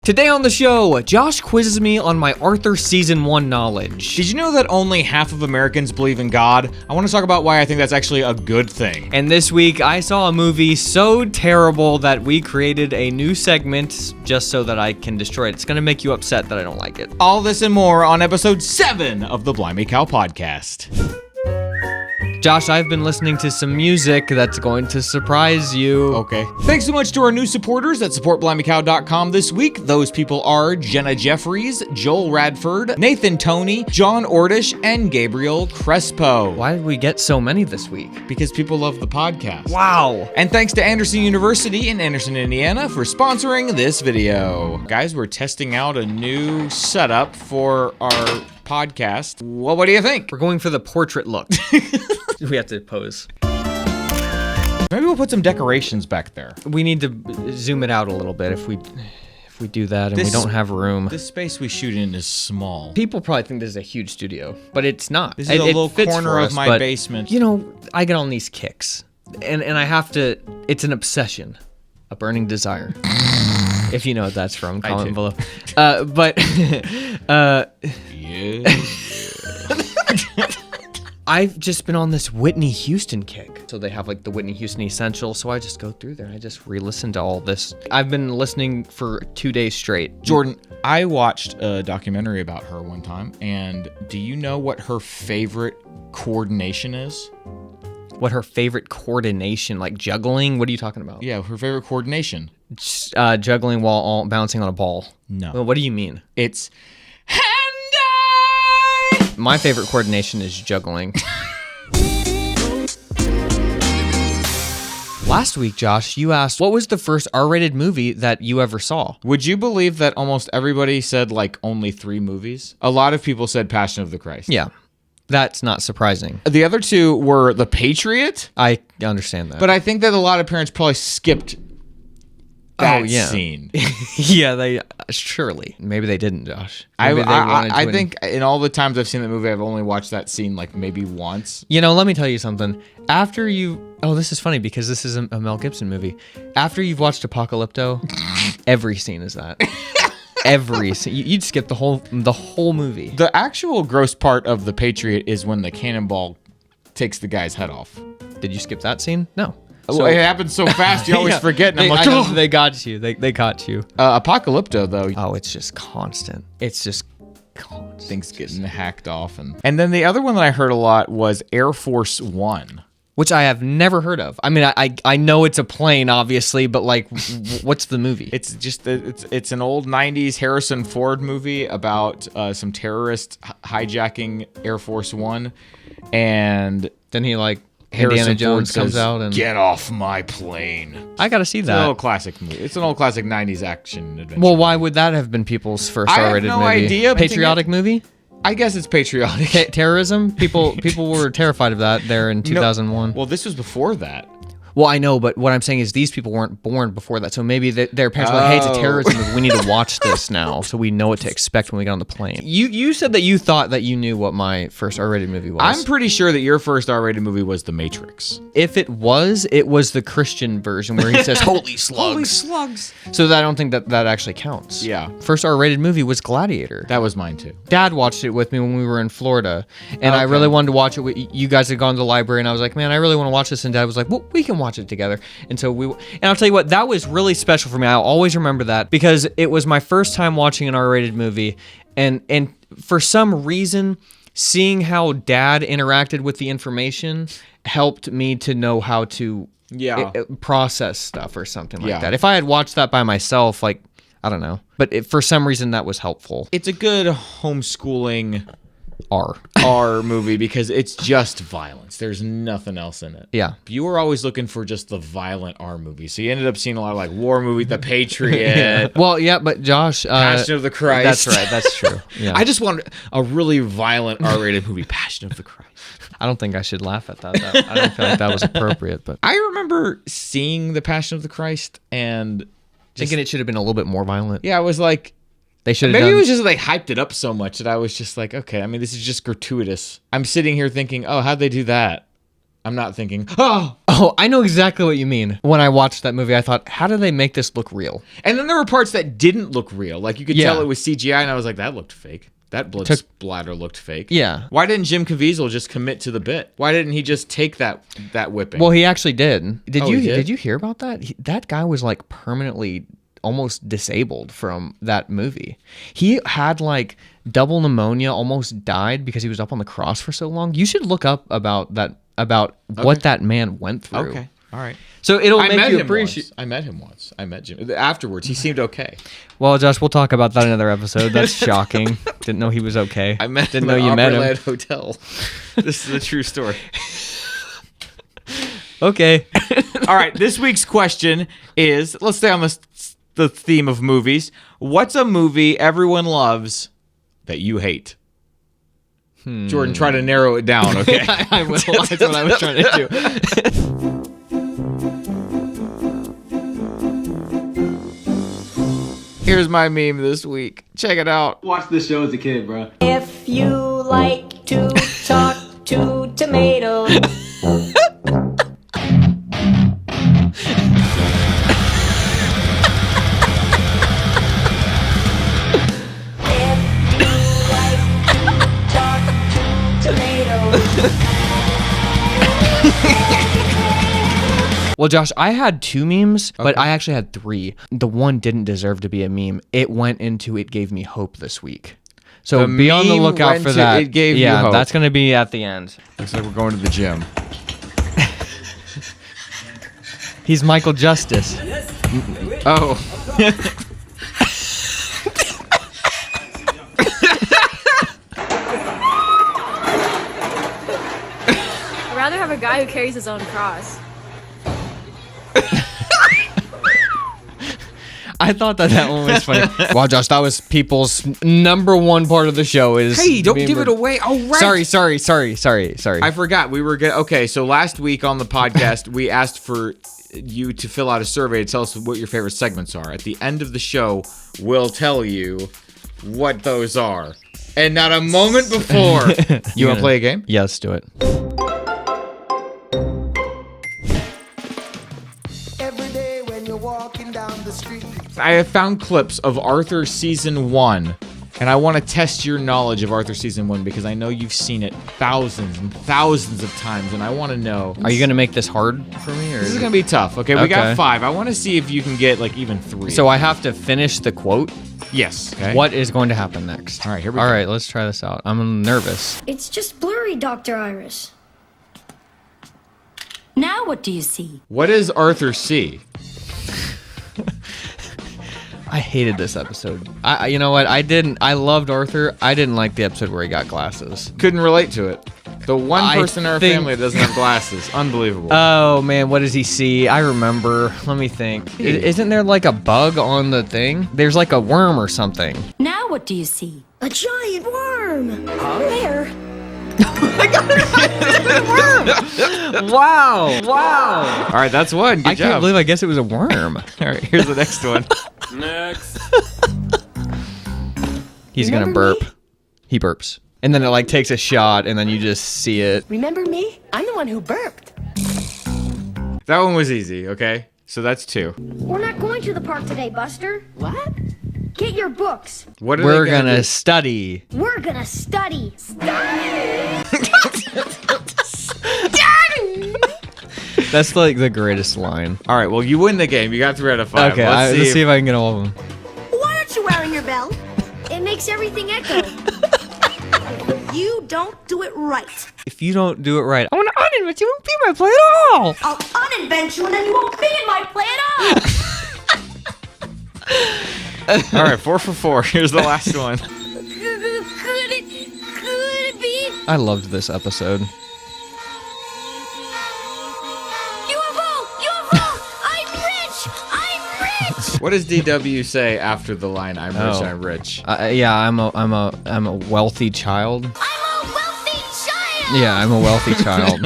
Today on the show, Josh quizzes me on my Arthur Season 1 knowledge. Did you know that only half of Americans believe in God? I want to talk about why I think that's actually a good thing. And this week, I saw a movie so terrible that we created a new segment just so that I can destroy it. It's going to make you upset that I don't like it. All this and more on episode 7 of the Blimey Cow podcast. Josh, I've been listening to some music that's going to surprise you. Okay. Thanks so much to our new supporters at supportblimeycow.com this week. Those people are Jenna Jeffries, Joel Radford, Nathan Toney, John Ordish, and Gabriel Crespo. Why did we get so many this week? Because people love the podcast. Wow. And thanks to Anderson University in Anderson, Indiana for sponsoring this video. Guys, we're testing out a new setup for our podcast. Well, what do you think? We're going for the portrait look. We have to pose. Maybe we'll put some decorations back there. We need to zoom it out a little bit if we do that and we don't have room. This space we shoot in is small. People probably think this is a huge studio, but it's not. This is a little corner of my basement. You know, I get on these kicks, and I have to. It's an obsession, a burning desire. If you know what that's from, comment below. Yeah. I've just been on this Whitney Houston kick. So they have like the Whitney Houston Essential. So I just go through there and I just re-listen to all this. I've been listening for 2 days straight. Jordan, I watched a documentary about her one time. And do you know what her favorite coordination is? What her favorite coordination, like juggling? What are you talking about? Yeah, her favorite coordination. Juggling while bouncing on a ball. No. Well, what do you mean? It's My favorite coordination is juggling. Last week, Josh, you asked, what was the first R-rated movie that you ever saw? Would you believe that almost everybody said like only 3 movies? A lot of people said Passion of the Christ. Yeah, that's not surprising. The other 2 were The Patriot. I understand that. But I think that a lot of parents probably skipped that scene. Yeah, they surely. Maybe they didn't, Josh. I think in all the times I've seen that movie, I've only watched that scene like maybe once. You know, let me tell you something. After you... Oh, this is funny because this is a Mel Gibson movie. After you've watched Apocalypto, every scene is that. Every scene. You'd skip the whole movie. The actual gross part of The Patriot is when the cannonball takes the guy's head off. Did you skip that scene? No. So, it happens so fast, you always forget. And I'm like, oh. They got you. They caught you. Apocalypto, though. Oh, it's just constant. It's just constant. Things getting hacked off. And then the other one that I heard a lot was Air Force One. Which I have never heard of. I mean, I know it's a plane, obviously, but like, what's the movie? It's just, it's an old 90s Harrison Ford movie about some terrorists hijacking Air Force One. And then he like... Harrison Indiana Jones Ford comes says, out and... Get off my plane. I gotta see that. It's an old classic movie. It's an old classic 90s action adventure. Well, why would that have been people's first R-rated movie? I have no idea. Patriotic movie? I guess it's patriotic. Terrorism? People were terrified of that there in 2001. No, well, this was before that. Well, I know, but what I'm saying is these people weren't born before that, so maybe their parents were like, hey, it's a terrorism movie. We need to watch this now so we know what to expect when we get on the plane. You said that you thought that you knew what my first R-rated movie was. I'm pretty sure that your first R-rated movie was The Matrix. If it was the Christian version where he says, holy slugs. Holy slugs. So I don't think that actually counts. Yeah. First R-rated movie was Gladiator. That was mine too. Dad watched it with me when we were in Florida, and I really wanted to watch it. You guys had gone to the library, and I was like, man, I really want to watch this, and Dad was like, well, we can watch it together. And so and I'll tell you what, that was really special for me. I'll always remember that because it was my first time watching an R-rated movie, and for some reason, seeing how Dad interacted with the information helped me to know how to process stuff or something like that. If I had watched that by myself, like, I don't know, but for some reason that was helpful. It's a good homeschooling R movie because it's just violence. There's nothing else in it. Yeah. You were always looking for just the violent R movie. So you ended up seeing a lot of like war movies, The Patriot. Yeah. Well, yeah, but Josh... Passion of the Christ. That's right. That's true. Yeah. I just wanted a really violent R-rated movie, Passion of the Christ. I don't think I should laugh at that. I don't feel like that was appropriate. But I remember seeing The Passion of the Christ and... thinking it should have been a little bit more violent. Yeah, I was like... They should have Maybe it was just they hyped it up so much that I was just like, okay, I mean, this is just gratuitous. I'm sitting here thinking, oh, how'd they do that? I'm not thinking, oh Oh, I know exactly what you mean. When I watched that movie, I thought, how do they make this look real? And then there were parts that didn't look real. Like you could tell it was CGI, and I was like, that looked fake. That blood splatter looked fake. Yeah. Why didn't Jim Caviezel just commit to the bit? Why didn't he just take that whipping? Well, he actually did. Did did? you hear about that? That guy was like permanently almost disabled from that movie. He had like double pneumonia, almost died because he was up on the cross for so long. You should look up about what that man went through. Okay. All right. So it'll make you appreciate. I met him once. I met Jim. Afterwards, he seemed okay. Well, Josh, we'll talk about that in another episode. That's shocking. Didn't know he was okay. I met Didn't him know at you met him. Opryland Hotel. This is a true story. Okay. All right. This week's question is: let's stay on the theme of movies. What's a movie everyone loves that you hate? Jordan, try to narrow it down, okay? I will. That's what I was trying to do. Here's my meme this week. Check it out. Watch this show as a kid, bro. If you like to talk to tomatoes. Well, Josh, I had 2 memes, but I actually had 3. The one didn't deserve to be a meme. It went into It Gave Me Hope this week. So be on the meme lookout went for to that. It Gave You Hope. That's going to be at the end. Looks like we're going to the gym. He's Michael Justice. Oh. I'd rather have a guy who carries his own cross. I thought that one was funny. Wow, Josh, that was people's number 1 part of the show is... Hey, don't give it away. Oh, right. Sorry. I forgot. We were okay, so last week on the podcast, we asked for you to fill out a survey to tell us what your favorite segments are. At the end of the show, we'll tell you what those are. And not a moment before. You want to play a game? Yeah, let's do it. I have found clips of Arthur Season 1, and I want to test your knowledge of Arthur Season 1 because I know you've seen it thousands and thousands of times, and I want to know. Are you going to make this hard for me? Or This is going to be tough. Okay, we got 5. I want to see if you can get like even 3. So I have to finish the quote? Yes. Okay. What is going to happen next? All right, here we go. All right, let's try this out. I'm nervous. It's just blurry, Dr. Iris. Now what do you see? What does Arthur see? I hated this episode. You know what? I loved Arthur. I didn't like the episode where he got glasses. Couldn't relate to it. The one I person in our think- family that doesn't have glasses. Unbelievable. Oh man, what does he see? I remember. Let me think. Isn't there like a bug on the thing? There's like a worm or something. Now what do you see? A giant worm! There. Wow! All right, that's one. Good I job. can't believe I guess it was a worm. All right, here's the next one. He's gonna Remember burp. me? He burps. And then it like takes a shot and then you just see it. Remember me? I'm the one who burped. That one was easy, okay? So that's 2. We're not going to the park today, Buster. What? Get your books. What are We're they gonna do? study. We're gonna study. That's like the greatest line. All right, well, you win the game. You got 3 out of 5. Okay, Let's let's see if I can get all of them. Why aren't you wearing your belt? It makes everything echo. You don't do it right. If you don't do it right, I want to uninvent you. Won't be my play at all. I'll uninvent you and then you won't be in my play at all. All right, 4 for 4. Here's the last one. Could it be? I loved this episode. UFO! I'm rich! What does DW say after the line, I'm rich, Oh. I'm rich? Yeah, I'm a wealthy child. I'm a wealthy child! Yeah, I'm a wealthy child.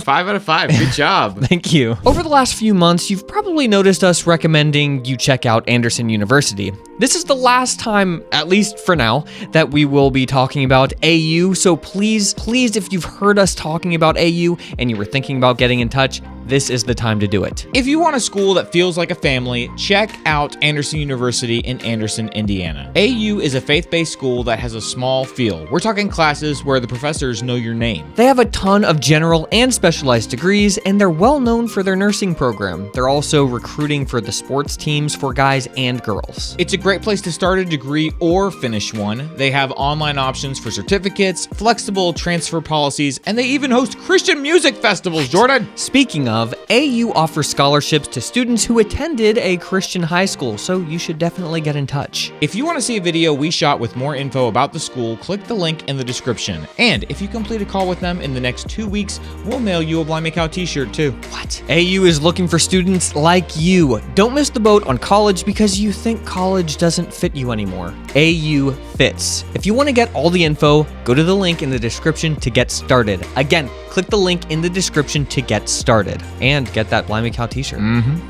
5 out of 5. Good job. Thank you. Over the last few months, you've probably noticed us recommending you check out Anderson University. This is the last time, at least for now, that we will be talking about AU, so please, if you've heard us talking about AU and you were thinking about getting in touch, this is the time to do it. If you want a school that feels like a family, check out Anderson University in Anderson, Indiana. AU is a faith-based school that has a small feel. We're talking classes where the professors know your name. They have a ton of general and specialized degrees, and they're well known for their nursing program. They're also recruiting for the sports teams for guys and girls. It's a great place to start a degree or finish one. They have online options for certificates, flexible transfer policies, and they even host Christian music festivals, Jordan. Speaking of, AU offers scholarships to students who attended a Christian high school, so you should definitely get in touch. If you want to see a video we shot with more info about the school, click the link in the description. And if you complete a call with them in the next 2 weeks, we'll mail you a Blimey Cow t-shirt too. What? AU is looking for students like you. Don't miss the boat on college because you think college doesn't fit you anymore. AU fits. If you want to get all the info, go to the link in the description to get started. Again, click the link in the description to get started and get that Blimey Cow t-shirt.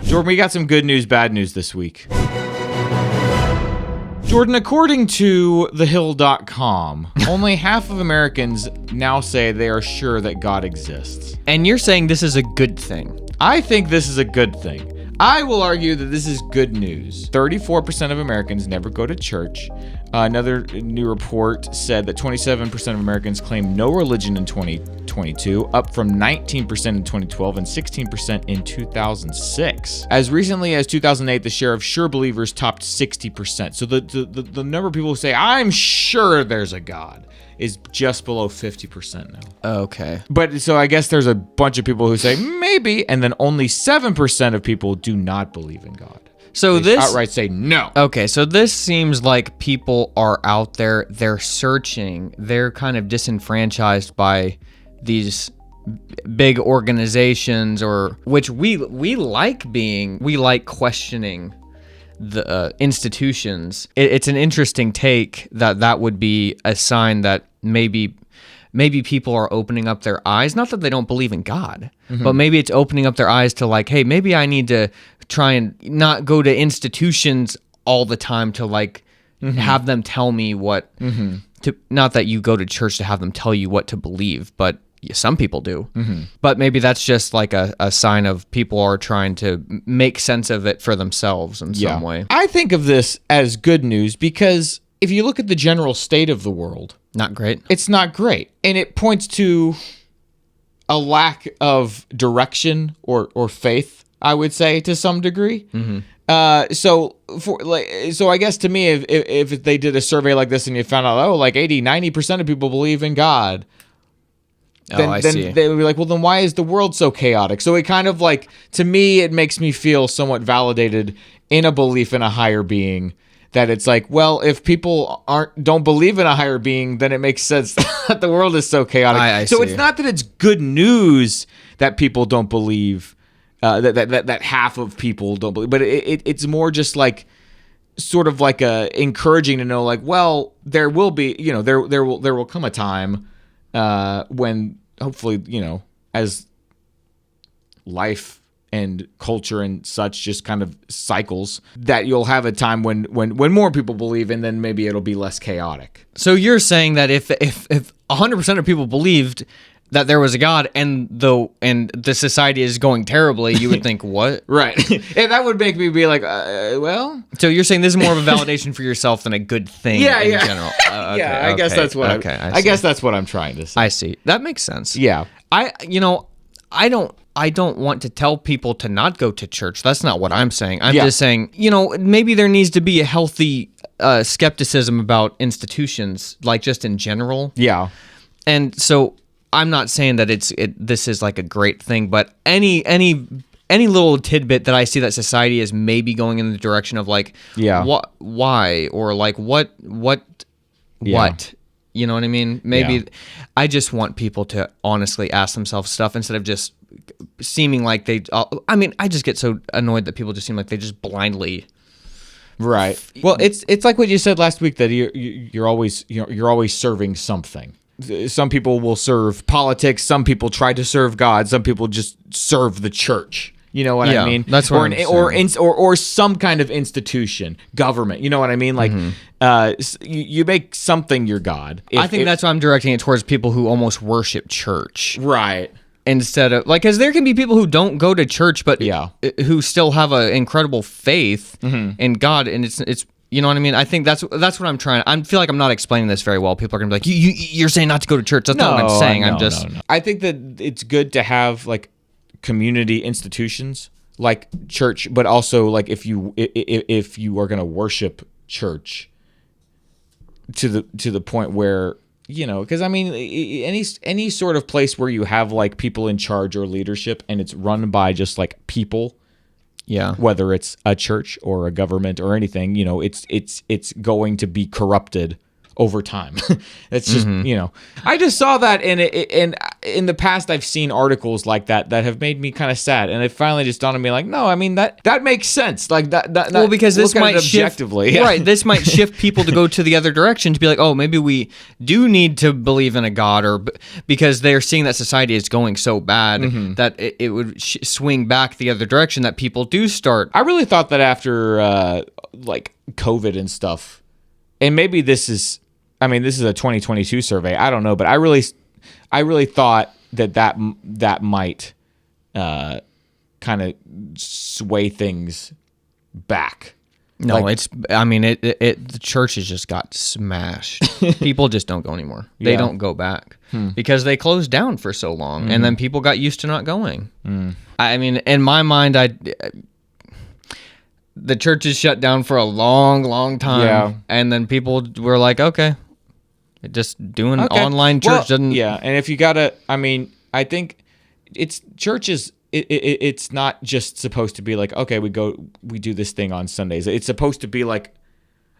Jordan, we got some good news, bad news this week. Jordan, according to thehill.com, only half of Americans now say they are sure that God exists. And you're saying this is a good thing. I think this is a good thing. I will argue that this is good news. 34% of Americans never go to church. Another new report said that 27% of Americans claim no religion in 2022, up from 19% in 2012 and 16% in 2006. As recently as 2008, the share of sure believers topped 60%. So the number of people who say, I'm sure there's a God, is just below 50% now. Okay. But so I guess there's a bunch of people who say maybe, and then only 7% of people do not believe in God. So They this outright say no. Okay, so this seems like people are out there, they're searching, they're kind of disenfranchised by these big organizations, or which we like questioning the institutions. It's an interesting take that would be a sign that maybe people are opening up their eyes. Not that they don't believe in God, but maybe it's opening up their eyes to like, hey, maybe I need to try and not go to institutions all the time to like have them tell me what to, not that you go to church to have them tell you what to believe, but some people do. But maybe that's just like a sign of people are trying to make sense of it for themselves in some way. I think of this as good news because if you look at the general state of the world, Not great. it's not great. And it points to a lack of direction or faith, I would say, to some degree. So I guess to me, if they did a survey like this and you found out, like 80-90% of people believe in God, then they would be like, well, then why is the world so chaotic? So it kind of like, to me, it makes me feel somewhat validated in a belief in a higher being. That it's like, well, if people don't believe in a higher being, then it makes sense that the world is so chaotic. I so see. it's not that it's good news that people don't believe, that half of people don't believe, but it's more just like, sort of like encouraging to know, like, well, there will be, there will come a time when hopefully, as life and culture and such just kind of cycles, that you'll have a time when more people believe, and then maybe it'll be less chaotic. So you're saying that if 100% of people believed that there was a God and the society is going terribly, you would think, what? Right. And that would make me be like, well. So you're saying this is more of a validation for yourself than a good thing in general. I guess that's what I guess that's what I'm trying to say. I see. That makes sense. Yeah. I don't want to tell people to not go to church. That's not what I'm saying. I'm just saying, maybe there needs to be a healthy skepticism about institutions, like just in general. Yeah. And so I'm not saying that this is like a great thing, but any little tidbit that I see that society is maybe going in the direction of like, why, or like what, you know what I mean? Maybe I just want people to honestly ask themselves stuff instead of just seeming like they. I just get so annoyed that people just seem like they just blindly. Right. Well, it's like what you said last week, that you're always serving something. Some people will serve politics. Some people try to serve God. Some people just serve the church. You know what I mean? That's what or some kind of institution, government. You know what I mean? Like, you make something your God. I think that's why I'm directing it towards people who almost worship church. Right. instead of like, because there can be people who don't go to church, but who still have an incredible faith in God, and it's you know what I mean. I think that's what I'm trying. I feel like I'm not explaining this very well. People are gonna be like, you're saying not to go to church. That's not what I'm saying. I'm just. No. I think that it's good to have like community institutions like church, but also like if you are gonna worship church to the point where. Because I mean, any sort of place where you have like people in charge or leadership, and it's run by just like people, whether it's a church or a government or anything, it's going to be corrupted over time. It's just I just saw that, and in the past I've seen articles like that have made me kind of sad, and it finally just dawned on me like, no, I mean that makes sense, like that well, because this might shift right, this might shift people to go to the other direction, to be like, oh, maybe we do need to believe in a God, or because they're seeing that society is going so bad that it would swing back the other direction, that people do start. I really thought that after like COVID and stuff, and maybe this is a 2022 survey, I don't know, but I really thought that might kind of sway things back. No, like, the churches just got smashed. People just don't go anymore. They don't go back because they closed down for so long, and then people got used to not going. I mean, in my mind, the churches shut down for a long, long time, and then people were like, okay. Just doing online church doesn't. Yeah, and if you gotta, I think it's churches. It's not just supposed to be like, okay, we do this thing on Sundays. It's supposed to be like,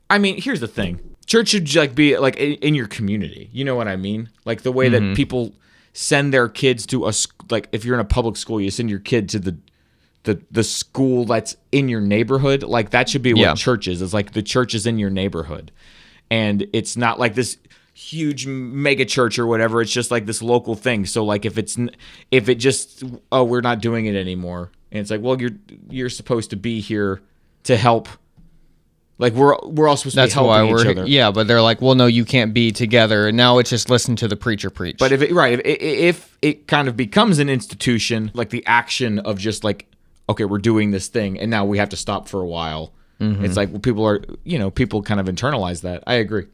here's the thing: church should like be like in your community. You know what I mean? Like the way that people send their kids to like if you're in a public school, you send your kid to the school that's in your neighborhood. Like that should be what church is. It's like the church is in your neighborhood, and it's not like this huge mega church or whatever. It's just like this local thing. So like if it just we're not doing it anymore, and it's like, well, you're supposed to be here to help. Like we're all supposed to be helping each other. Yeah, but they're like, well, no, you can't be together. And now it's just listen to the preacher preach. But if it kind of becomes an institution, like the action of just like, okay, we're doing this thing, and now we have to stop for a while. It's like, well, people kind of internalize that. I agree.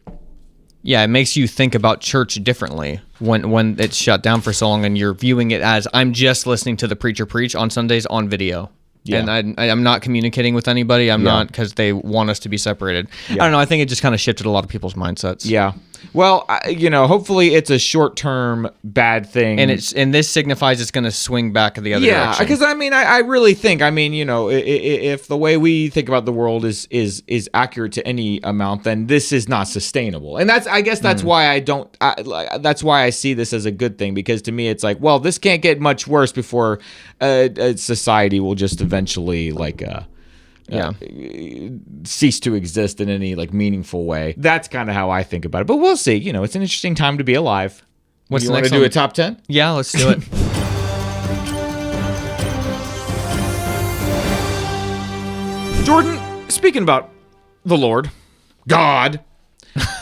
Yeah, it makes you think about church differently when it's shut down for so long, and you're viewing it as, I'm just listening to the preacher preach on Sundays on video. Yeah. And I'm not communicating with anybody. I'm not, because they want us to be separated. I don't know. I think it just kind of shifted a lot of people's mindsets. Yeah. Well, hopefully it's a short-term bad thing, and this signifies it's going to swing back the other direction. Yeah, because I really think if the way we think about the world is accurate to any amount, then this is not sustainable, and that's why I don't. That's why I see this as a good thing, because to me it's like, well, this can't get much worse before society will just eventually cease to exist in any like meaningful way. That's kind of how I think about it. But we'll see. It's an interesting time to be alive. What's you the want next to do one? a top 10? Yeah, let's do it. Jordan, speaking about the Lord, God,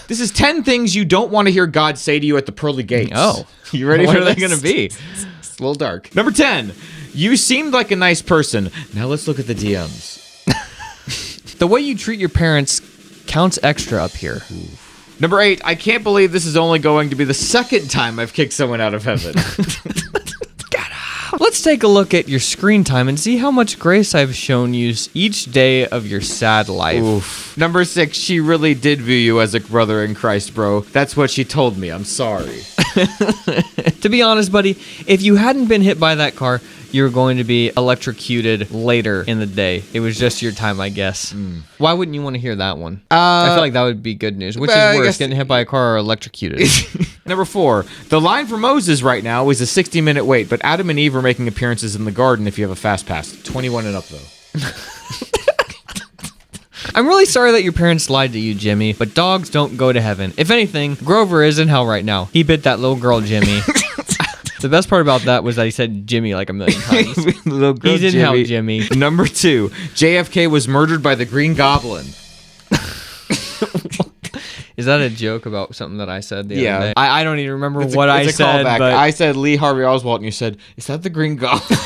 this is 10 things you don't want to hear God say to you at the pearly gates. Oh, you ready for this? What are they going to be? It's a little dark. Number 10, you seemed like a nice person. Now let's look at the DMs. The way you treat your parents counts extra up here. Number 8, I can't believe this is only going to be the second time I've kicked someone out of heaven. Let's take a look at your screen time and see how much grace I've shown you each day of your sad life. Oof. Number 6, she really did view you as a brother in Christ, bro. That's what she told me. I'm sorry. To be honest, buddy, if you hadn't been hit by that car, you were going to be electrocuted later in the day. It was just your time, I guess. Why wouldn't you want to hear that one? I feel like that would be good news. Which is worse, getting hit by a car or electrocuted? Number 4, the line for Moses right now is a 60-minute wait, but Adam and Eve are making appearances in the garden if you have a fast pass. 21 and up, though. I'm really sorry that your parents lied to you, Jimmy, but dogs don't go to heaven. If anything, Grover is in hell right now. He bit that little girl, Jimmy. The best part about that was that he said Jimmy like a million times. Little girl, he's in hell, Jimmy. Number 2, JFK was murdered by the Green Goblin. Is that a joke about something that I said the Yeah. other day? I don't even remember It's what I a said. callback. But I said Lee Harvey Oswald, and you said, "Is that the Green Goblin?"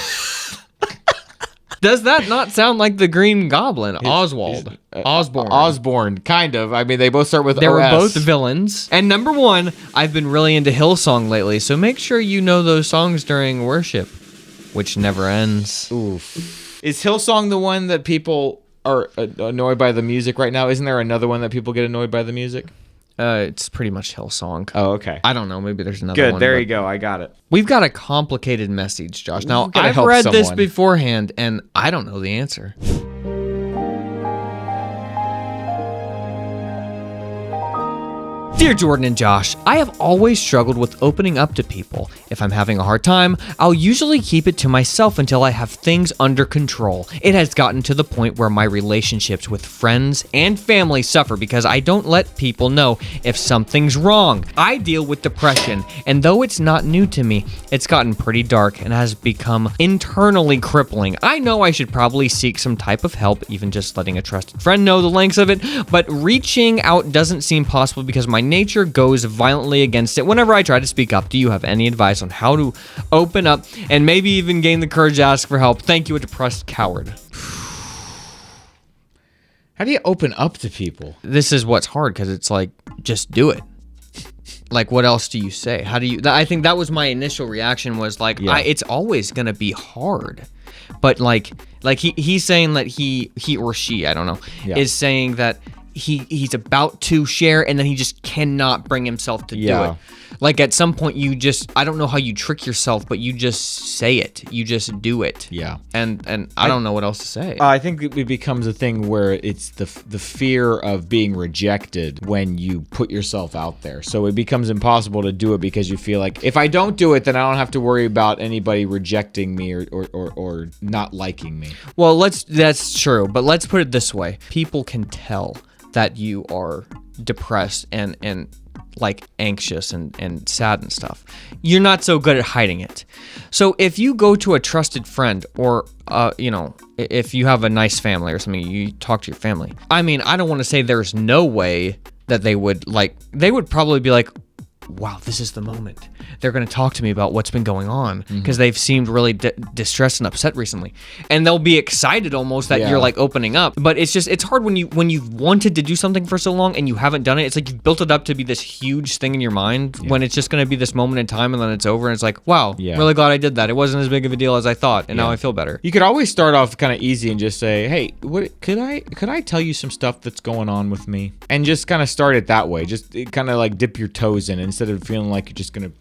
does that not sound like the Green Goblin? Oswald. Osborne. Osborne, kind of. I mean, they both start with They were OS. both villains. And number one, I've been really into Hillsong lately, so make sure you know those songs during worship, which never ends. Oof. Is Hillsong the one that people are annoyed by the music right now? Isn't there another one that people get annoyed by the music? It's pretty much Hillsong. Oh, okay. I don't know. Maybe there's another Good. one. There but you go. I got it. We've got a complicated message, Josh. Now, gotta I've help read this someone. beforehand, and I don't know the answer. Dear Jordan and Josh, I have always struggled with opening up to people. If I'm having a hard time, I'll usually keep it to myself until I have things under control. It has gotten to the point where my relationships with friends and family suffer because I don't let people know if something's wrong. I deal with depression, and though it's not new to me, it's gotten pretty dark and has become internally crippling. I know I should probably seek some type of help, even just letting a trusted friend know the lengths of it, but reaching out doesn't seem possible because my nature goes violently against it whenever I try to speak up. Do you have any advice on how to open up and maybe even gain the courage to ask for help? Thank you, a depressed coward. How do you open up to people? This is what's hard because it's like, just do it. Like, what else do you say? How do you? I think that was my initial reaction was like, Yeah. it's always gonna be hard, but like he's saying that he or she, I don't know, Yeah. is saying that he's about to share and then he just cannot bring himself to do Yeah. it. Like at some point you just, I don't know how you trick yourself, but you just say it. You just do it. Yeah. And I don't know what else to say. I think it becomes a thing where it's the fear of being rejected when you put yourself out there. So it becomes impossible to do it because you feel like if I don't do it, then I don't have to worry about anybody rejecting me or not liking me. Well, that's true, but let's put it this way. People can tell that you are depressed and like anxious and sad and stuff. You're not so good at hiding it. So if you go to a trusted friend or if you have a nice family or something, you talk to your family. I mean, I don't want to say there's no way that they would probably be like, wow, this is the moment. They're going to talk to me about what's been going on because they've seemed really distressed and upset recently. And they'll be excited almost that you're like opening up. But it's hard when you've wanted to do something for so long and you haven't done it. It's like you've built it up to be this huge thing in your mind when it's just going to be this moment in time and then it's over and it's like, wow, really glad I did that. It wasn't as big of a deal as I thought and now I feel better. You could always start off kind of easy and just say, hey, what could I tell you some stuff that's going on with me? And just kind of start it that way. Just kind of like dip your toes in instead of feeling like you're just going to,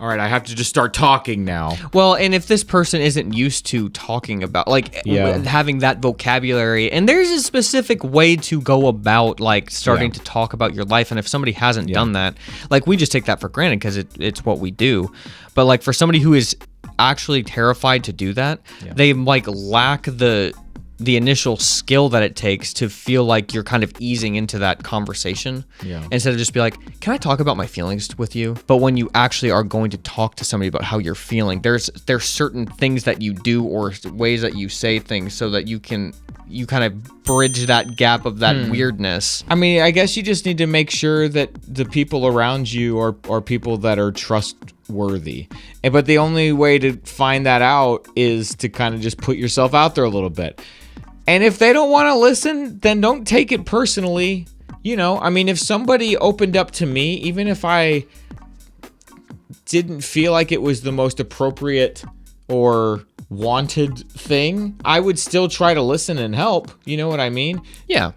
all right, I have to just start talking now. Well, and if this person isn't used to talking about, having that vocabulary, and there's a specific way to go about, like, starting to talk about your life, and if somebody hasn't done that, like, we just take that for granted because it's what we do. But, like, for somebody who is actually terrified to do that, they, like, lack the initial skill that it takes to feel like you're kind of easing into that conversation instead of just be like, can I talk about my feelings with you? But when you actually are going to talk to somebody about how you're feeling, there's certain things that you do or ways that you say things so that you kind of bridge that gap of that weirdness. I mean, I guess you just need to make sure that the people around you are people that are trustworthy. But the only way to find that out is to kind of just put yourself out there a little bit. And if they don't want to listen, then don't take it personally. You know, I mean, if somebody opened up to me, even if I didn't feel like it was the most appropriate or wanted thing, I would still try to listen and help. You know what I mean? Yeah.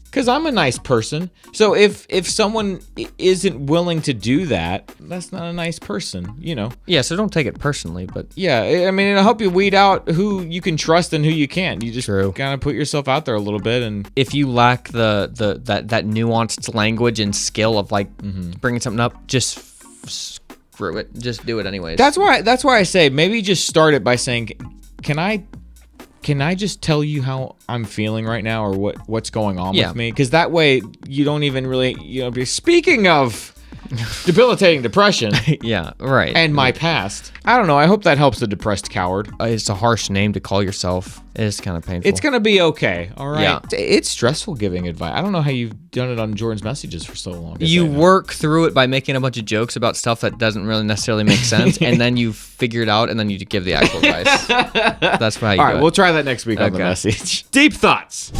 Because I'm a nice person. So if someone isn't willing to do that, that's not a nice person, you know? Yeah, so don't take it personally, but... Yeah, I mean, it'll help you weed out who you can trust and who you can't. You just kind of put yourself out there a little bit. And if you lack that nuanced language and skill of, like, bringing something up, just screw it. Just do it anyways. That's why I say maybe just start it by saying, can I just tell you how I'm feeling right now or what's going on with me? Because that way you don't even really, speaking of debilitating depression Yeah, right. and my past. I don't know. I hope that helps the depressed coward. It's a harsh name to call yourself. It is kind of painful. It's going to be okay. All right. Yeah. It's stressful giving advice. I don't know how you've done it on Jordan's messages for so long. You work through it by making a bunch of jokes about stuff that doesn't really necessarily make sense, and then you figure it out, and then you give the actual advice. That's how you All do right, it. we'll try that next week on the Okay. message. Deep thoughts.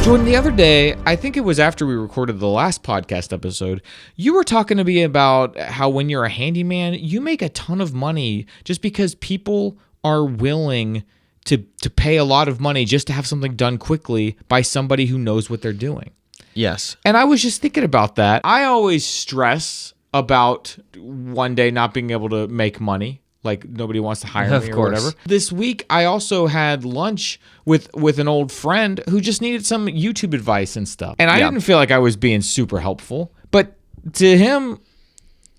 Jordan, the other day, I think it was after we recorded the last podcast episode, you were talking to me about how when you're a handyman, you make a ton of money just because people are willing to pay a lot of money just to have something done quickly by somebody who knows what they're doing. Yes. And I was just thinking about that. I always stress about one day not being able to make money. Like nobody wants to hire me or whatever. This week, I also had lunch with an old friend who just needed some YouTube advice and stuff. And I didn't feel like I was being super helpful. But to him,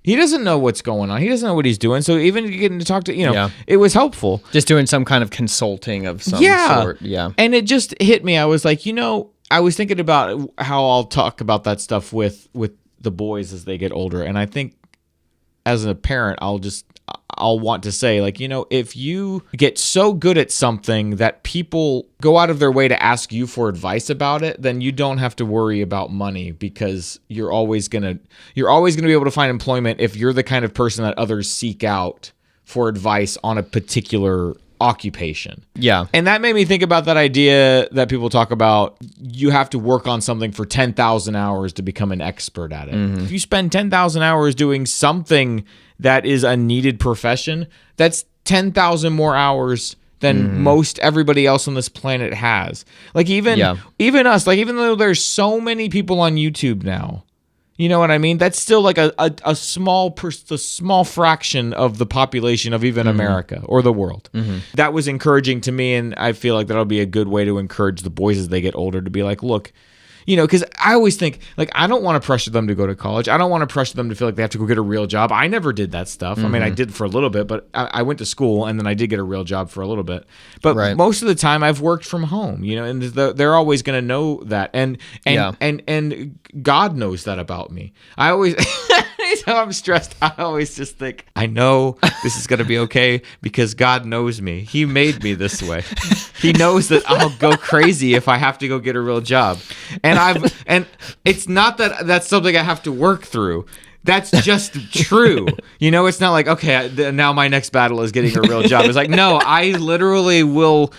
he doesn't know what's going on. He doesn't know what he's doing. So even getting to talk to, it was helpful. Just doing some kind of consulting of some sort. Yeah. And it just hit me. I was like, I was thinking about how I'll talk about that stuff with the boys as they get older. And I think as a parent, I'll want to say, like, if you get so good at something that people go out of their way to ask you for advice about it, then you don't have to worry about money because you're always gonna be able to find employment if you're the kind of person that others seek out for advice on a particular occupation. Yeah. And that made me think about that idea that people talk about. You have to work on something for 10,000 hours to become an expert at it. If you spend 10,000 hours doing something that is a needed profession, that's 10,000 more hours than most everybody else on this planet has. Like even us, like even though there's so many people on YouTube now, you know what I mean? That's still like a small fraction of the population of even America or the world. That was encouraging to me, and I feel like that'll be a good way to encourage the boys as they get older to be like, look, because I always think, like, I don't want to pressure them to go to college. I don't want to pressure them to feel like they have to go get a real job. I never did that stuff. I mean, I did for a little bit, but I went to school, and then I did get a real job for a little bit. But most of the time, I've worked from home, and they're always going to know that. And God knows that about me. I always... Anytime I'm stressed, I always just think, I know this is going to be okay because God knows me. He made me this way. He knows that I'll go crazy if I have to go get a real job. And it's not that that's something I have to work through. That's just true. It's not like, okay, now my next battle is getting a real job. It's like, no, I literally will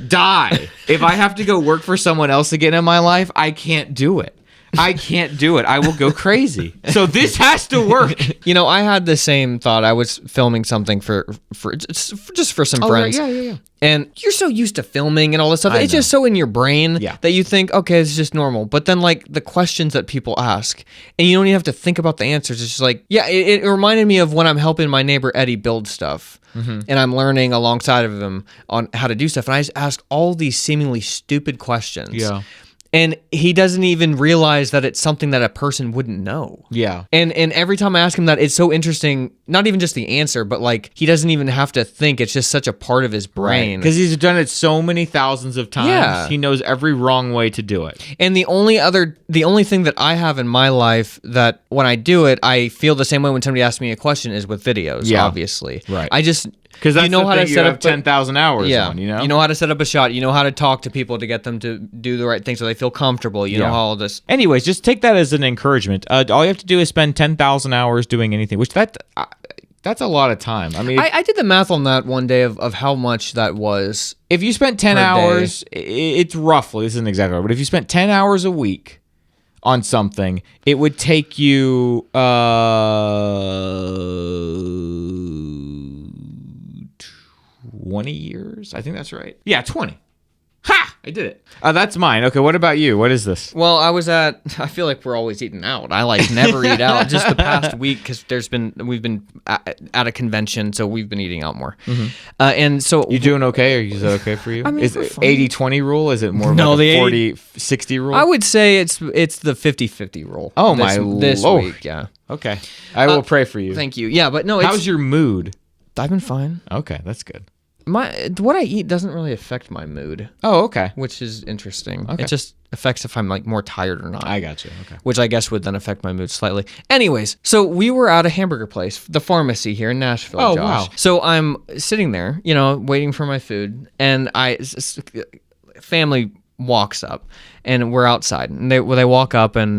die. If I have to go work for someone else again in my life, I can't do it. I can't do it. I will go crazy. So this has to work. I had the same thought. I was filming something for just for some friends. Right. Yeah. And you're so used to filming and all this stuff. It's just so in your brain that you think, okay, it's just normal. But then, like, the questions that people ask, and you don't even have to think about the answers. It's just like, it reminded me of when I'm helping my neighbor Eddie build stuff. And I'm learning alongside of him on how to do stuff. And I just ask all these seemingly stupid questions. Yeah. And he doesn't even realize that it's something that a person wouldn't know. Yeah. And every time I ask him that, it's so interesting, not even just the answer, but like he doesn't even have to think. It's just such a part of his brain. Because he's done it so many thousands of times. Yeah. He knows every wrong way to do it. And the only thing that I have in my life that when I do it, I feel the same way when somebody asks me a question is with videos, obviously. Right. I just... Because that's how to set up 10,000 hours on, You know how to set up a shot. You know how to talk to people to get them to do the right thing so they feel comfortable. You know how all this... Anyways, just take that as an encouragement. All you have to do is spend 10,000 hours doing anything, which that's a lot of time. I mean... I did the math on that one day of how much that was. If you spent 10 hours, it's roughly, this isn't exactly right, but if you spent 10 hours a week on something, it would take you... 20 years? I think that's right. Yeah, 20. Ha! I did it. That's mine. Okay, what about you? What is this? Well, I feel like we're always eating out. I like never eat out. Just the past week, because we've been at a convention, so we've been eating out more. And so... You doing okay? Is that okay for you? I mean, is it 80-20 rule? Is it more of No, like the a 40-60 rule? I would say it's the 50-50 rule. Oh, this Lord. week, yeah. Okay. I will pray for you. Thank you. Yeah, but no, How's your mood? I've been fine. Okay, that's good. What I eat doesn't really affect my mood, Oh, okay. which is interesting. Okay. It just affects if I'm like more tired or not. I got you. Okay. Which I guess would then affect my mood slightly. Anyways, so we were at a hamburger place, the Pharmacy here in Nashville, Oh, Josh. wow. So I'm sitting there, waiting for my food, and family walks up, and we're outside, and they walk up, and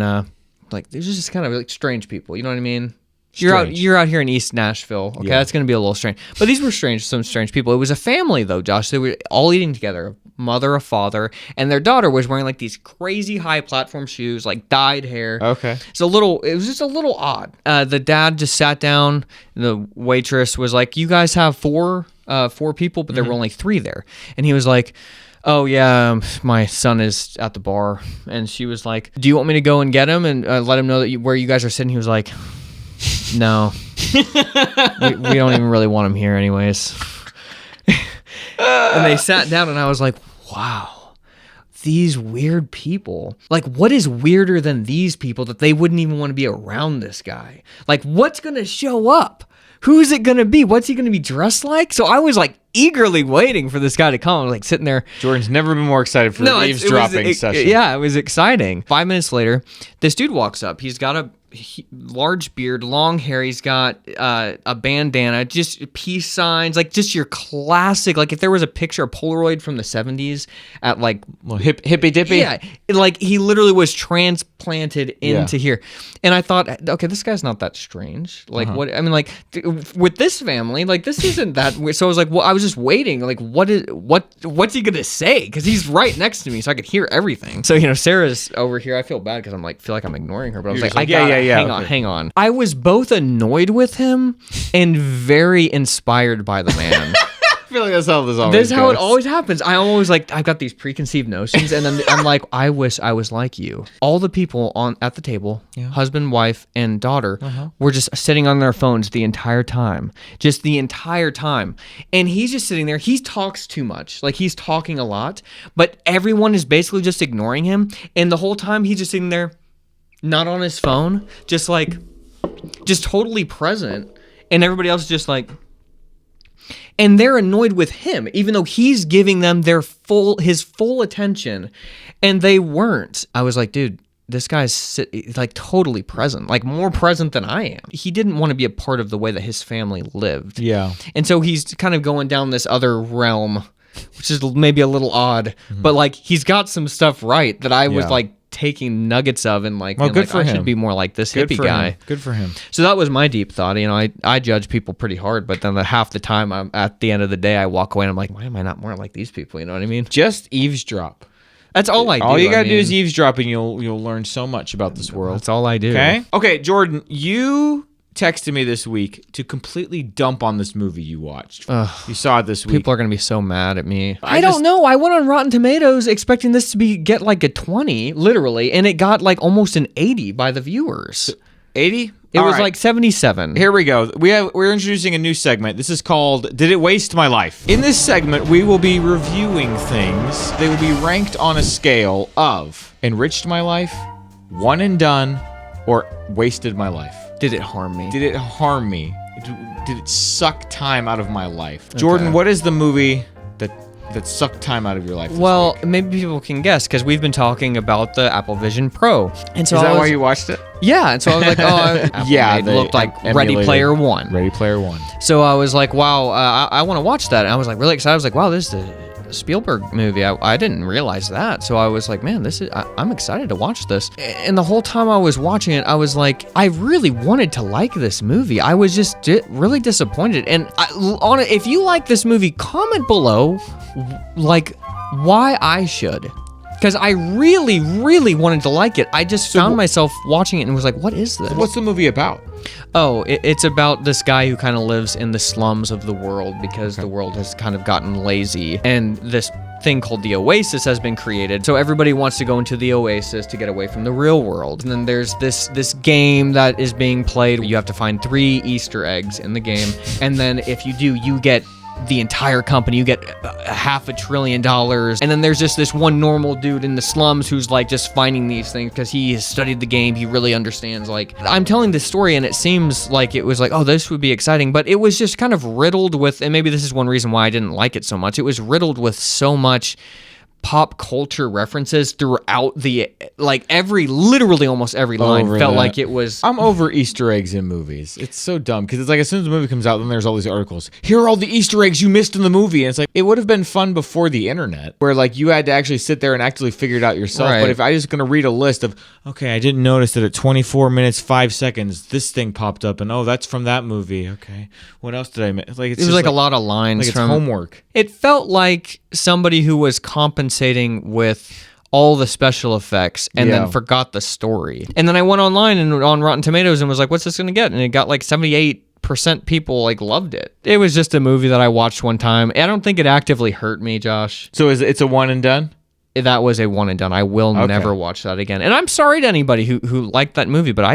like there's just kind of like strange people, you know what I mean? Strange. You're out here in East Nashville. Okay, Yeah. that's gonna be a little strange. But these were some strange people. It was a family though, Josh. They were all eating together. A mother, a father, and their daughter was wearing like these crazy high platform shoes, like dyed hair. Okay. It was just a little odd. The dad just sat down. The waitress was like, "You guys have four people, but there were only 3 there." And he was like, "Oh yeah, my son is at the bar." And she was like, "Do you want me to go and get him and let him know that where you guys are sitting?" He was like, "No, we don't even really want him here anyways." And they sat down, and I was like, wow, these weird people. Like, what is weirder than these people that they wouldn't even want to be around this guy? Like, what's going to show up? Who's it going to be? What's he going to be dressed like? So I was like eagerly waiting for this guy to come. I was like sitting there. Jordan's never been more excited for an eavesdropping session. Yeah, it was exciting. 5 minutes later, this dude walks up. He's got a large beard, long hair. He's got a bandana, just peace signs, like just your classic. Like if there was a picture, a Polaroid from the 70s at like hippy dippy. Yeah, like he literally was transplanted into here. And I thought, okay, this guy's not that strange. Like what? I mean, like with this family, like this isn't that weird. So I was like, well, I was just waiting. Like what's he gonna say? Because he's right next to me, so I could hear everything. So Sarah's over here. I feel bad because I'm like feel like I'm ignoring her, but I was You're like, just like, hang on. I was both annoyed with him and very inspired by the man. I feel like that's how this always This is how it goes. always happens. I always like I've got these preconceived notions, and then I'm like, I wish I was like you. All the people at the table, husband, wife, and daughter, were just sitting on their phones the entire time, just the entire time. And he's just sitting there. He talks too much, like he's talking a lot, but everyone is basically just ignoring him. And the whole time he's just sitting there, not on his phone, just totally present, and everybody else is just like. And they're annoyed with him, even though he's giving them his full attention, and they weren't. I was like, dude, this guy's like totally present, like more present than I am. He didn't want to be a part of the way that his family lived. Yeah. And so he's kind of going down this other realm, which is maybe a little odd, but like he's got some stuff right that I was like taking nuggets of and like, good for I him. should be more like this Good hippie for guy. him. Good for him. So that was my deep thought. I judge people pretty hard, but then half the time I'm at the end of the day, I walk away and I'm like, why am I not more like these people? You know what I mean? Just eavesdrop. That's all I do. All you gotta I do mean, is eavesdrop, and you'll learn so much about this world. That's all I do. Okay, Jordan, you texted me this week to completely dump on this movie you watched. You saw it this week. People are gonna be so mad at me. I don't know. I went on Rotten Tomatoes expecting this to get like a 20, literally, and it got like almost an 80 by the viewers. 80? It was like 77. Here we go. We're introducing a new segment. This is called Did It Waste My Life? In this segment, we will be reviewing things. They will be ranked on a scale of enriched my life, one and done, or wasted my life. Did it harm me? Did it harm me? Did it suck time out of my life? Jordan, what is the movie that sucked time out of your life this Well, week? maybe people can guess because we've been talking about the Apple Vision Pro. And so Is that I was, why you watched it? Yeah, and so I was like, Apple made they looked like Ready emulated Player One. Ready Player One. So I was like, wow, I want to watch that. And I was like really excited. I was like, wow, this is a Spielberg movie. I didn't realize that. So I was like, man, I'm excited to watch this. And the whole time I was watching it, I was like, I really wanted to like this movie. I was just really disappointed. And if you like this movie, comment below, like, why I should. Because I really, really wanted to like it. I just found myself watching it and was like, what is this? What's the movie about? Oh, it's about this guy who kind of lives in the slums of the world because the world has kind of gotten lazy. And this thing called the Oasis has been created. So everybody wants to go into the Oasis to get away from the real world. And then there's this game that is being played. You have to find 3 Easter eggs in the game. And then if you do, you get the entire company. You get $500 billion. And then there's just this one normal dude in the slums who's like just finding these things because he has studied the game. He really understands. Like, I'm telling this story and it seems like it was like, oh, this would be exciting. But it was just kind of riddled with, and maybe this is one reason why I didn't like it so much. It was riddled with so much pop culture references throughout the, like, literally almost every line felt like it was. I'm over Easter eggs in movies. It's so dumb because it's like as soon as the movie comes out, then there's all these articles. Here are all the Easter eggs you missed in the movie. And it's like, it would have been fun before the internet where like you had to actually sit there and actually figure it out yourself. Right. But if I was going to read a list of, okay, I didn't notice that at 24 minutes, 5 seconds, this thing popped up and oh, that's from that movie. Okay. What else did I miss? Like, It was like a lot of lines like it's from homework. It felt like somebody who was compensating with all the special effects and then forgot the story. And then I went online and on Rotten Tomatoes and was like, what's this going to get? And it got like 78% people like loved it. It was just a movie that I watched one time. I don't think it actively hurt me, Josh. So it's a one and done? That was a one and done. I will never watch that again. And I'm sorry to anybody who liked that movie, but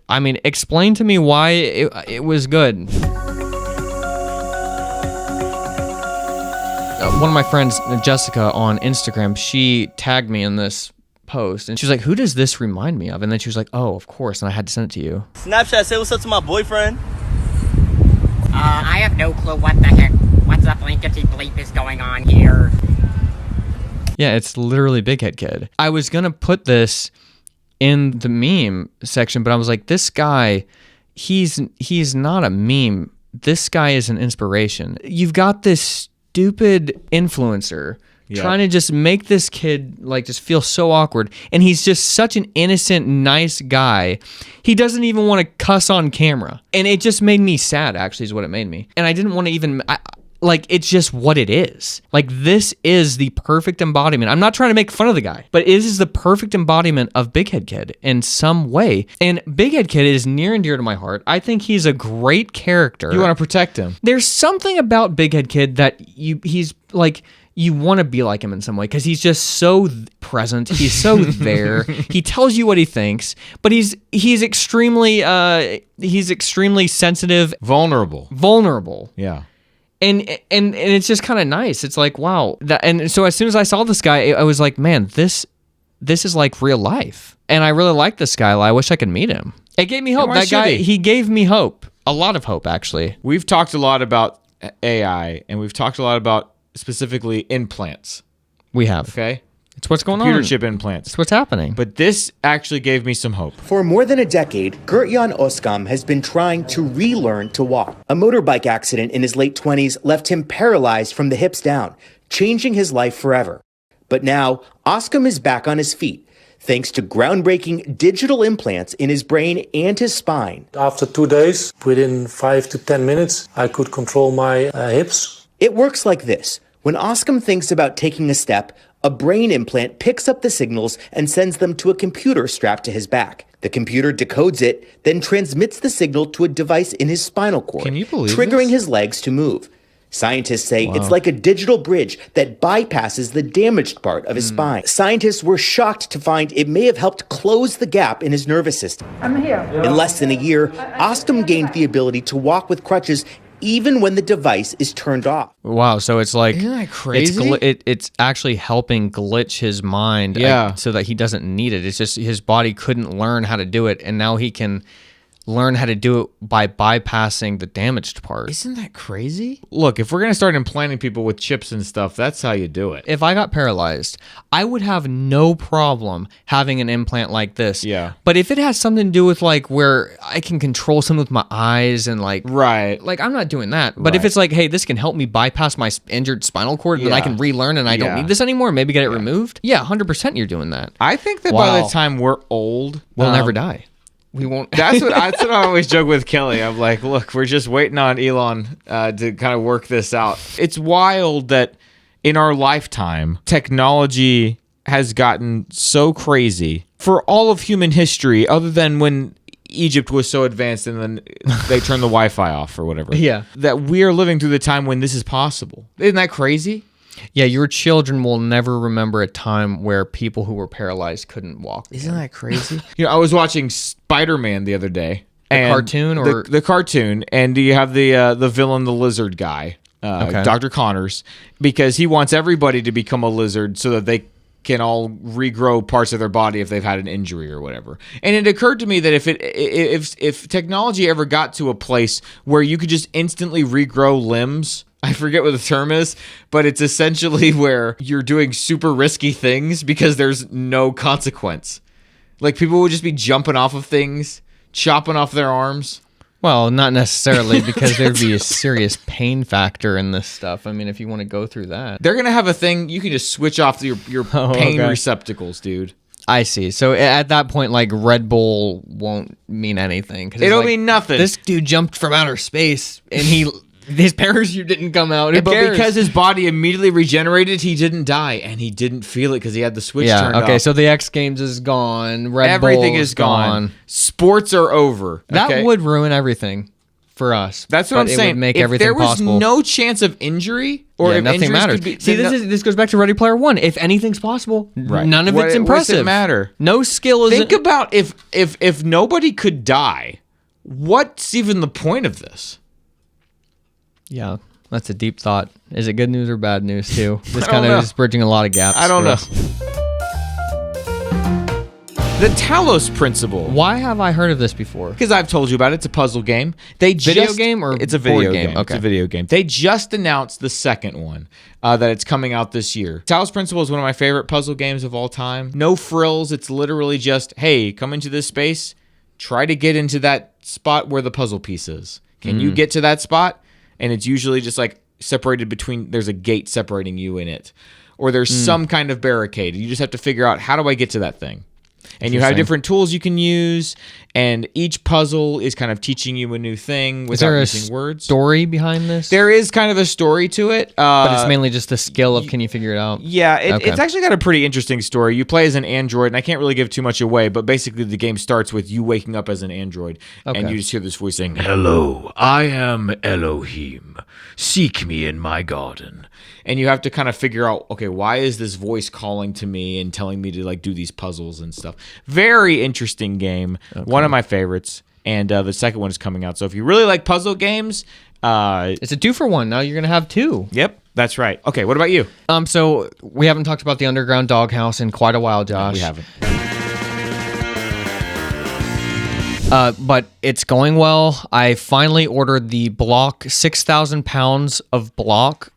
I mean, explain to me why it was good. One of my friends, Jessica, on Instagram, she tagged me in this post, and she was like, who does this remind me of? And then she was like, oh, of course, and I had to send it to you. Snapchat, say what's up to my boyfriend. I have no clue what the heck, what's up, blankety bleep is going on here. Yeah, it's literally Big Head Kid. I was going to put this in the meme section, but I was like, this guy, he's not a meme. This guy is an inspiration. You've got this stupid influencer trying to just make this kid like just feel so awkward, and he's just such an innocent, nice guy. He doesn't even want to cuss on camera, and it just made me sad, actually, is what it made me. And I didn't want to even like, it's just what it is. Like, this is the perfect embodiment. I'm not trying to make fun of the guy, but it is the perfect embodiment of Big Head Kid in some way. And Big Head Kid is near and dear to my heart. I think he's a great character. You want to protect him. There's something about Big Head Kid that he's like, you want to be like him in some way because he's just so present. He's so there. He tells you what he thinks, but he's extremely sensitive, vulnerable. Yeah. And it's just kind of nice. It's like, wow. And so as soon as I saw this guy, I was like, man, this is like real life. And I really like this guy. I wish I could meet him. It gave me hope. That guy, he gave me hope. A lot of hope, actually. We've talked a lot about AI, and we've talked a lot about specifically implants. We have. Okay? It's what's going on. Computer chip implants. It's what's happening. But this actually gave me some hope. For more than a decade, Gert-Jan Oskam has been trying to relearn to walk. A motorbike accident in his late 20s left him paralyzed from the hips down, changing his life forever. But now, Oskam is back on his feet, thanks to groundbreaking digital implants in his brain and his spine. After 2 days, within 5 to 10 minutes, I could control my hips. It works like this. When Oskam thinks about taking a step, a brain implant picks up the signals and sends them to a computer strapped to his back. The computer decodes it, then transmits the signal to a device in his spinal cord, Can you believe triggering this? his legs to move. Scientists say it's like a digital bridge that bypasses the damaged part of his spine. Scientists were shocked to find it may have helped close the gap in his nervous system. I'm here. In less than a year, Oskam gained the ability to walk with crutches even when the device is turned off. Wow, so it's like, Isn't that crazy? It's actually helping glitch his mind so that he doesn't need it. It's just his body couldn't learn how to do it, and now he can learn how to do it by bypassing the damaged part. Isn't that crazy? Look, if we're going to start implanting people with chips and stuff, that's how you do it. If I got paralyzed, I would have no problem having an implant like this. Yeah. But if it has something to do with like where I can control something with my eyes and like, Right. like I'm not doing that. But if it's like, hey, this can help me bypass my injured spinal cord, then I can relearn and I don't need this anymore, maybe get it removed. Yeah, 100% you're doing that. I think that by the time we're old, We'll never die. We won't. That's what I always joke with Kelly. I'm like, look, we're just waiting on Elon to kind of work this out. It's wild that in our lifetime, technology has gotten so crazy for all of human history, other than when Egypt was so advanced and then they turned the Wi-Fi off or whatever. Yeah. That we are living through the time when this is possible. Isn't that crazy? Yeah, your children will never remember a time where people who were paralyzed couldn't walk. Isn't that crazy? I was watching Spider-Man the other day. The cartoon or the cartoon, and you have the villain, the lizard guy. Dr. Connors, because he wants everybody to become a lizard so that they can all regrow parts of their body if they've had an injury or whatever. And it occurred to me that if technology ever got to a place where you could just instantly regrow limbs, I forget what the term is, but it's essentially where you're doing super risky things because there's no consequence. Like people would just be jumping off of things, chopping off their arms. Well, not necessarily, because there'd be a serious pain factor in this stuff. I mean, if you want to go through that. They're going to have a thing, you can just switch off your pain receptacles, dude. I see. So at that point, like, Red Bull won't mean anything. It'll mean nothing. This dude jumped from outer space, and his parachute didn't come out. But because his body immediately regenerated, he didn't die, and he didn't feel it because he had the switch turned off. Okay, so the X Games is gone. Everything Bull is gone. Sports are over. That would ruin everything for us. That's what I'm saying. It would make if everything there was possible. no chance of injury, or if nothing matters. See, this goes back to Ready Player One. If anything's possible, none of it's impressive. What does it matter? No skill is. Think about if nobody could die, what's even the point of this? Yeah. That's a deep thought. Is it good news or bad news too? This kind of is bridging a lot of gaps. I don't know. The Talos Principle. Why have I heard of this before? Because I've told you about it. It's a puzzle game. Video game or it's a video game? Okay. It's a video game. They just announced the second one that it's coming out this year. Talos Principle is one of my favorite puzzle games of all time. No frills. It's literally just, hey, come into this space. Try to get into that spot where the puzzle piece is. Can you get to that spot? And it's usually just like separated between, there's a gate separating you in it. Or there's some kind of barricade. You just have to figure out, how do I get to that thing? And you have different tools you can use, and each puzzle is kind of teaching you a new thing without using words. Story behind this? There is kind of a story to it. But it's mainly just the skill of can you figure it out? Yeah, it's actually got a pretty interesting story. You play as an android, and I can't really give too much away, but basically the game starts with you waking up as an android, and you just hear this voice saying, "Hello, I am Elohim. Seek me in my garden." And you have to kind of figure out, okay, why is this voice calling to me and telling me to like do these puzzles and stuff? Very interesting game. One of my favorites. And the second one is coming out. So if you really like puzzle games, it's a 2-for-1. Now you're gonna have 2. Yep, that's right. Okay, what about you? So we haven't talked about the Underground Doghouse in quite a while, Josh. We haven't. But it's going well. I finally ordered the block. 6,000 pounds of block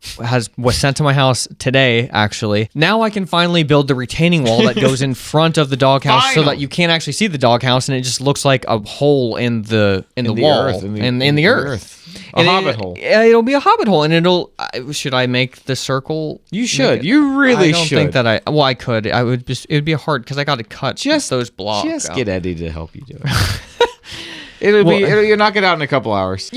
was sent to my house today, actually. Now I can finally build the retaining wall that goes in front of the doghouse so that you can't actually see the doghouse, and it just looks like a hole in the wall. In the earth. A hobbit hole. It'll be a hobbit hole, and it'll. Should I make the circle? You should. You really should. I don't think that I. Well, I could. I would just. It would be hard because I got to cut just those blocks. Just get Eddie to help you do it. You'll knock it out in a couple hours.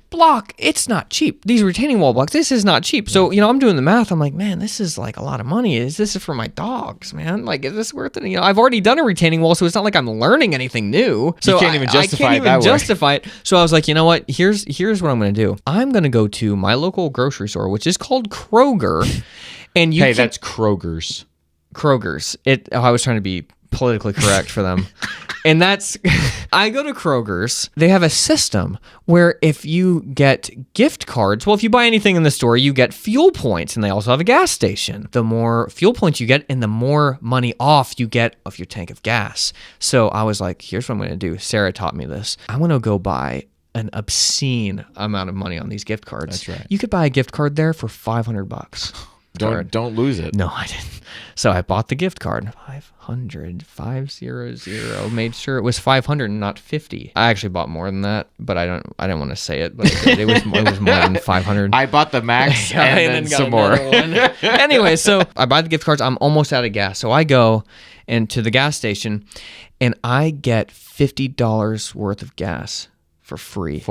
Block, it's not cheap. These retaining wall blocks, this is not cheap. So, I'm doing the math. I'm like, man, this is like a lot of money. This is for my dogs, man. Like, is this worth it? I've already done a retaining wall, so it's not like I'm learning anything new. So you can't even justify it that way. I can't even justify it. So I was like, you know what? Here's what I'm going to do. I'm going to go to my local grocery store, which is called Kroger. And that's Kroger's. Kroger's. I was trying to be politically correct for them. And I go to Kroger's. They have a system where if you get gift cards, well, if you buy anything in the store, you get fuel points, and they also have a gas station. The more fuel points you get, and the more money off you get of your tank of gas. So I was like, here's what I'm going to do. Sarah taught me this. I'm going to go buy an obscene amount of money on these gift cards. That's right. You could buy a gift card there for $500. Don't lose it. No, I didn't. So I bought the gift card. 500. Made sure it was 500 and not 50. I actually bought more than that, but I didn't want to say it, but it was more than 500. I bought the max and then some more. Anyway, so I buy the gift cards. I'm almost out of gas. So I go into the gas station and I get $50 worth of gas for free.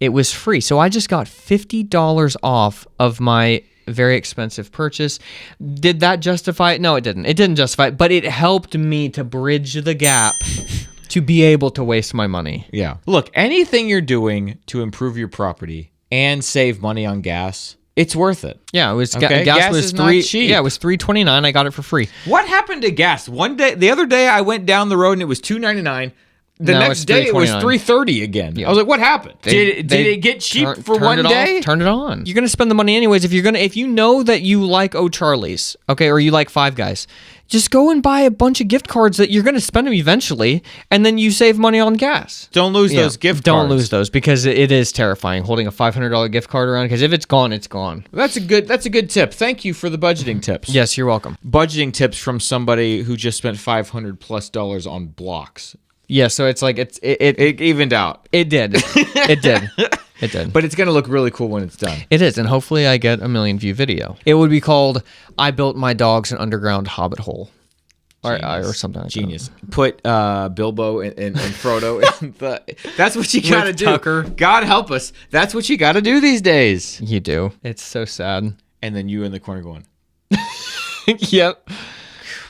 It was free. So I just got $50 off of my very expensive purchase. Did that justify it? No, it didn't. It didn't justify it, but it helped me to bridge the gap to be able to waste my money. Yeah. Look, anything you're doing to improve your property and save money on gas, it's worth it. Yeah, it was gas was is not cheap. Yeah, it was $3.29. I got it for free. What happened to gas? The other day I went down the road and it was $2.99. The No, next it's day it was 3.29. 3:30 again. Yeah. I was like, what happened? Did They it get cheap for turned one it day? Off, turn it on. You're gonna spend the money anyways. If you know that you like O'Charlie's, okay, or you like Five Guys, just go and buy a bunch of gift cards that you're gonna spend them eventually, and then you save money on gas. Don't lose those gift cards. Don't lose those because it is terrifying holding a $500 gift card around. Because if it's gone, it's gone. That's a good tip. Thank you for the budgeting tips. Yes, you're welcome. Budgeting tips from somebody who just spent $500+ on blocks. Yeah, so it's like it evened out. It did. It did. It did. But it's gonna look really cool when it's done. It is, and hopefully I get a 1 million view video. It would be called "I Built My Dogs an Underground Hobbit Hole," or something like Genius. Put Bilbo and Frodo in the. That's what you gotta With do. Tucker. God help us. That's what you gotta do these days. that. You do. It's so sad. And then you in the corner going. Yep.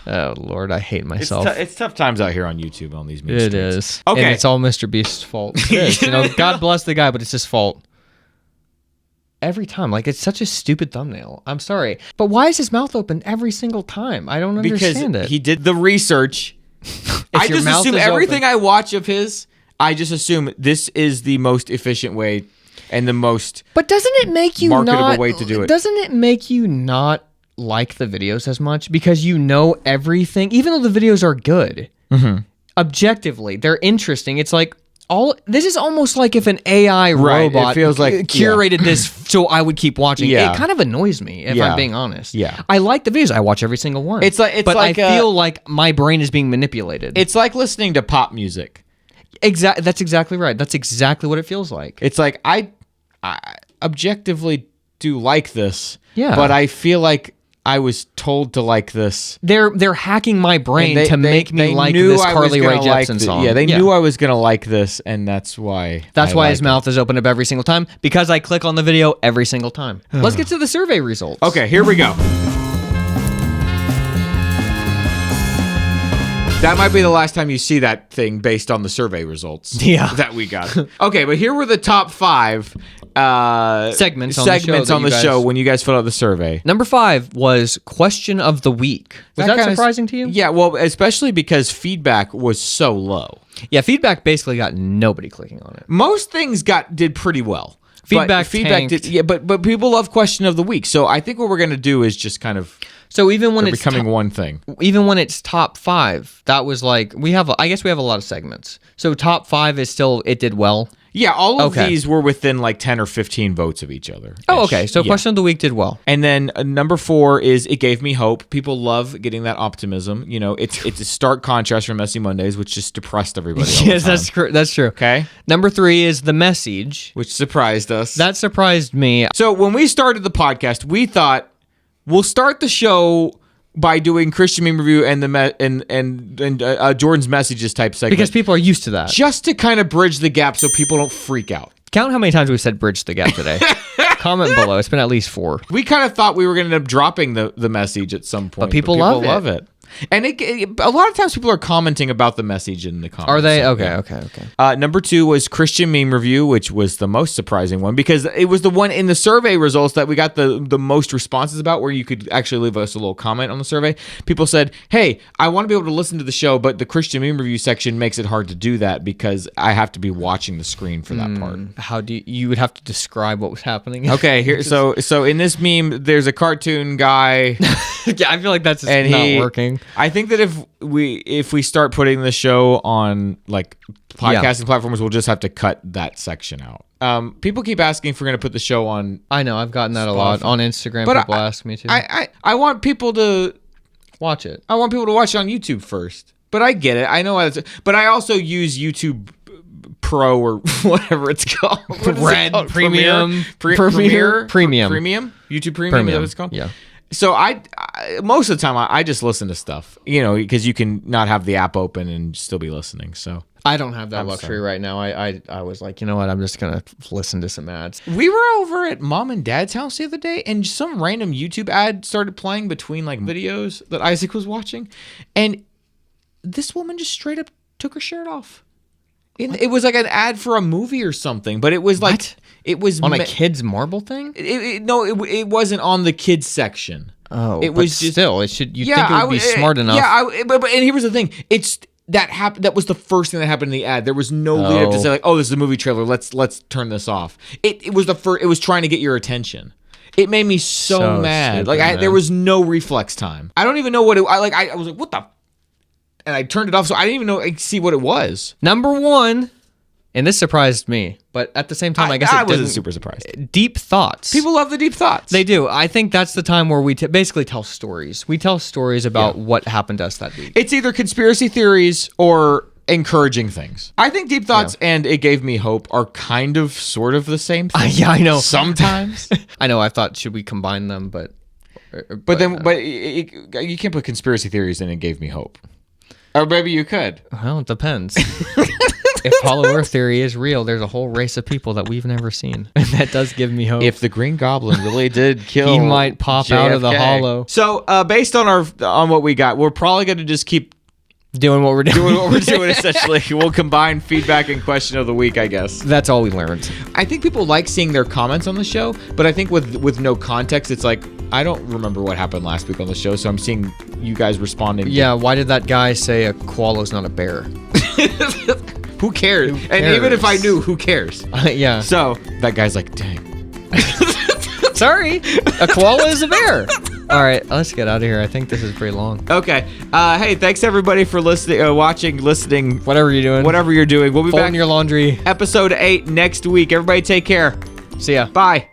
Oh Lord, I hate myself. It's tough times out here on YouTube on these memes. It is. Okay. And it's all MrBeast's fault. It is. You know, God bless the guy, but it's his fault. Every time. Like, it's such a stupid thumbnail. I'm sorry. But why is his mouth open every single time? I don't understand Because it. he did the research. I your just mouth assume is everything open- I watch of his, I just assume this is the most efficient way and the most But doesn't it make you marketable not, way to do it. Doesn't it make you not like the videos as much because you know everything, even though the videos are good? Objectively, they're interesting. It's like this is almost like if an AI robot it feels like curated this so I would keep watching. Yeah. It kind of annoys me if I'm being honest. Yeah. I like the videos. I watch every single one. But I feel like my brain is being manipulated. It's like listening to pop music. That's exactly right. That's exactly what it feels like. It's like I objectively do like this. Yeah. But I feel like I was told to like this. They're hacking my brain And to make me they like knew this I was Carly gonna Rae like Jepsen the- song. Yeah, they knew I was gonna like this, and that's why. That's I why his like mouth is open up every single time, because I click on the video every single time. Let's get to the survey results. it. Okay, here we go. That might be the last time you see that thing based on the survey results that we got. Okay, but here were the top 5 segments on the show when you guys filled out the survey. Number 5 was question of the week. Was that kinda surprising to you? Yeah, well, especially because feedback was so low. Yeah, feedback basically got nobody clicking on it. Most things did pretty well. Feedback tanked. did, but people love question of the week. So I think what we're gonna do is just kind of So even when it's becoming one thing. even when it's top 5, that was like I guess we have a lot of segments. So top 5 is still it did well. Yeah, all of Okay. these were within like 10 or 15 votes of each other. Oh, okay. So Yeah. question of the week did well. And then number 4 is it gave me hope. People love getting that optimism. You know, it's a stark contrast from Messy Mondays, which just depressed everybody. All Yes, the time. that's true. Okay. Number 3 is the Messyge. Which surprised us. That surprised me. So when we started the podcast, we thought we'll start the show by doing Christian meme review and Jordan's messages type segment Because people are used to that. just to kind of bridge the gap so people don't freak out. Count how many times we've said bridge the gap today. Comment below. It's been at least 4. We kind of thought we were going to end up dropping the message at some point, But people love it. And a lot of times people are commenting about the message in the comments. Are they? So, Okay, yeah. okay. Number 2 was Christian meme review, which was the most surprising one because it was the one in the survey results that we got the most responses about, where you could actually leave us a little comment on the survey. People said, hey, I want to be able to listen to the show, but the Christian meme review section makes it hard to do that because I have to be watching the screen for that part. How do you would have to describe what was happening? Okay, here. So in this meme, there's a cartoon guy. Yeah, I feel like that's And not working. I think that if we start putting the show on like podcasting platforms, we'll just have to cut that section out. People keep asking if we're going to put the show on. I know, I've gotten that a lot on Instagram. But People ask me to I want people to watch it. I want people to watch it on YouTube first. But I get it. I know how it's, but I also use YouTube Pro or whatever it's called. What is Red it called? Premium. Premiere? Premium. YouTube Premium. Is that what it's called? Yeah. So I most of the time I just listen to stuff, you know, because you can not have the app open and still be listening. So I don't have that luxury right now. I was like, you know what? I'm just gonna listen to some ads. we were over at Mom and Dad's house the other day, and some random YouTube ad started playing between like videos that Isaac was watching, and this woman just straight up took her shirt off. It was like an ad for a movie or something, but it was like What? it was On a kids marble thing? it wasn't on the kids section. Oh, it was just still. It should. You yeah, think it would be smart enough? Yeah, but and here was the thing. that happened. That was the first thing that happened in the ad. There was no lead up to say like, "Oh, this is a movie trailer. Let's turn this off." It was the first. It was trying to get your attention. It made me so mad. Like there was no reflex time. I don't even know what it. I was like, "What the?" And I turned it off, so I didn't even see what it was. Number 1, and this surprised me, but at the same time, I guess I it wasn't didn't. super surprised. Deep thoughts. People love the deep thoughts. They do. I think that's the time where we basically tell stories. We tell stories about what happened to us that week. It's either conspiracy theories or encouraging things. I think deep thoughts and it gave me hope are kind of sort of the same thing. Yeah, I know. Sometimes. I know. I thought, should we combine them? But you can't put conspiracy theories in and gave me hope. Or maybe you could. Well, it depends. If Hollow Earth theory is real, there's a whole race of people that we've never seen. And that does give me hope. If the Green Goblin really did kill he might pop JFK. out of the hollow. So based on what we got, we're probably going to just keep doing what we're doing. Essentially, we'll combine feedback and question of the week, I guess. That's all we learned. I think people like seeing their comments on the show, but I think with no context, it's like, I don't remember what happened last week on the show, so I'm seeing you guys responding. Yeah, why did that guy say a koala's not a bear? Who cares? And even if I knew, who cares? Yeah. So that guy's like, dang. Sorry, a koala is a bear. All right, let's get out of here. I think this is pretty long. Okay. Hey, thanks everybody for listening, watching, listening. Whatever you're doing. We'll be Folding back. your laundry. Episode 8 next week. Everybody take care. See ya. Bye.